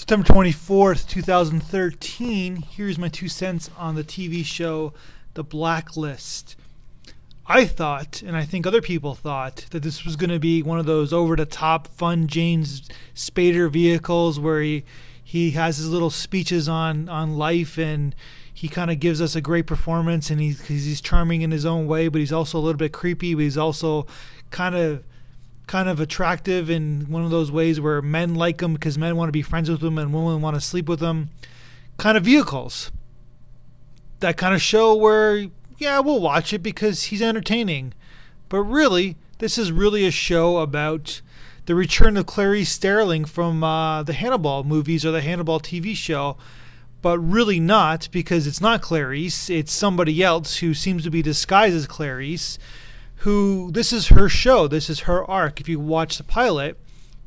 September 24th, 2013. Here's my 2 cents on the TV show The Blacklist. I thought, and I think other people thought, that this was going to be one of those over-the-top, fun James Spader vehicles where he has his little speeches on life, and he kind of gives us a great performance, and he's charming in his own way, but he's also a little bit creepy, but he's also kind of attractive in one of those ways where men like him because men want to be friends with him and women want to sleep with him kind of vehicles. That kind of show where, yeah, we'll watch it because he's entertaining. But really, this is really a show about the return of Clarice Starling from the Hannibal movies or the Hannibal TV show. But really not, because it's not Clarice. It's somebody else who seems to be disguised as Clarice, who, this is her show, this is her arc. If you watch the pilot,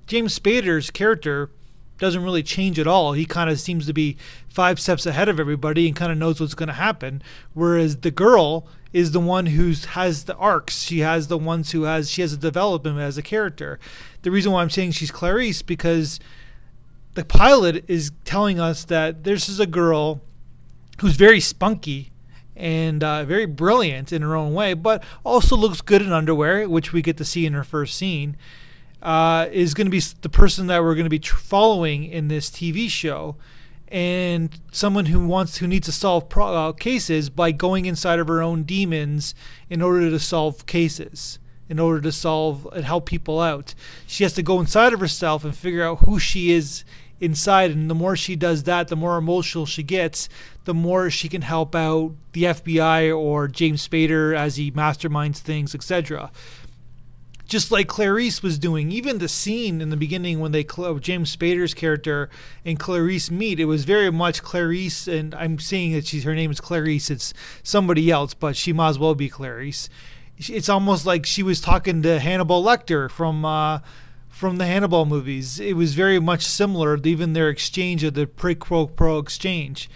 James Spader's character doesn't really change at all. He kind of seems to be 5 steps ahead of everybody and kind of knows what's going to happen, whereas the girl is the one who has the arcs. She has the ones she has a development as a character. The reason why I'm saying she's Clarice, because the pilot is telling us that this is a girl who's very spunky and very brilliant in her own way, but also looks good in underwear, which we get to see in her first scene, is going to be the person that we're going to be following in this TV show, and someone who needs to solve cases by going inside of her own demons in order to solve cases, in order to solve and help people out. She has to go inside of herself and figure out who she is inside, and the more she does that, the more emotional she gets, the more she can help out the FBI or James Spader as he masterminds things, etc. Just like Clarice was doing. Even the scene in the beginning when James Spader's character and Clarice meet, it was very much Clarice, and I'm saying that her name is Clarice, it's somebody else, but she might as well be Clarice. It's almost like she was talking to Hannibal Lecter from the Hannibal movies. It was very much similar, even their exchange of the pro exchange.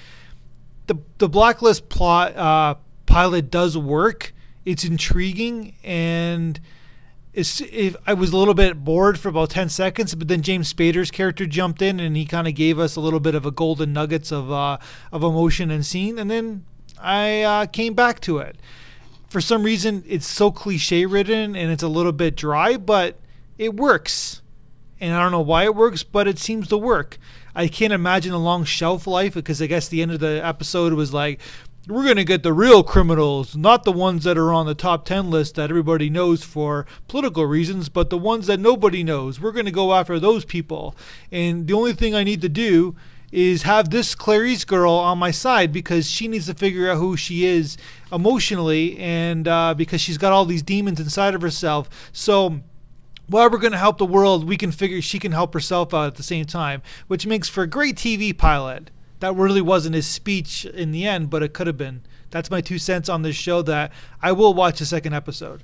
The Blacklist pilot does work. It's intriguing, and I was a little bit bored for about 10 seconds, but then James Spader's character jumped in and he kind of gave us a little bit of a golden nuggets of emotion and scene, and then I came back to it. For some reason, it's so cliche ridden and it's a little bit dry, but it works. And I don't know why it works, but it seems to work. I can't imagine a long shelf life, because I guess the end of the episode was like, we're going to get the real criminals, not the ones that are on the top 10 list that everybody knows for political reasons, but the ones that nobody knows. We're going to go after those people. And the only thing I need to do is have this Clarice girl on my side, because she needs to figure out who she is emotionally, and because she's got all these demons inside of herself. So while we're going to help the world, we can figure she can help herself out at the same time, which makes for a great TV pilot. That really wasn't his speech in the end, but it could have been. That's my 2 cents on this show that I will watch the second episode.